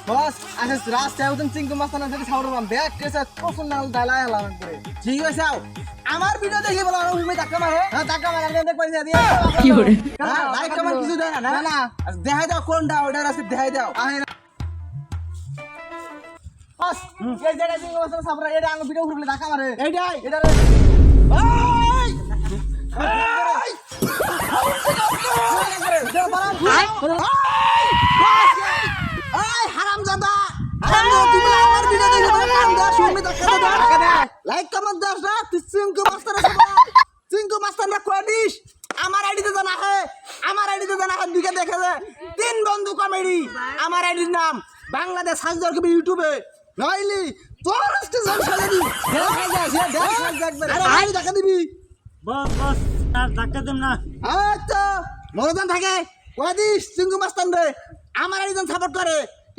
বস আচ্ছা রাস্তায় উঠুন চিঙ্কু মাস্তানা যদি সাউন্ড পাম ব্যাগ কেসে কখন না দালাই আলাম করে ঠিক আছে আও আমার ভিডিও দেখি বলো আর উমে ধাক্কা মারে হ্যাঁ ধাক্কা মারে দেখ পয়সা দিয়ে কি করে লাইক কমেন্ট কিছু দেয় না না দেখাই দাও কোনটা অর্ডার আছে দেখাই দাও বস এই জায়গা চিঙ্কু মাস্তানা সাবরা এটা আঙ্গ ভিডিও উপরে ধাক্কা মারে এইটাই এটা এই হারামজাদা তুমি আমার ভিডিও দেখে তোমার কান দাও শুনবে টাকা দাও লাইক কমেন্ট দাও না তুই চিঙ্কু মাস্টার চিঙ্কু মাস্টার না কই দিস আমার আইডিতে জানা হে আমার আইডিতে জানা হে দিকে দেখে দে তিন বন্ধু কমেডি আমার আইডির নাম বাংলাদেশ সার্চ করবি ইউটিউবে নইলি তোর স্টেশন ছেড়ে দি আরে ভাই টাকা দিবি বস বস আর ধাক্কা দেন না। আচ্ছা মরদান থাকে কই দিস চিঙ্কু মাস্টার রে আমার আইডিতে সাপোর্ট করে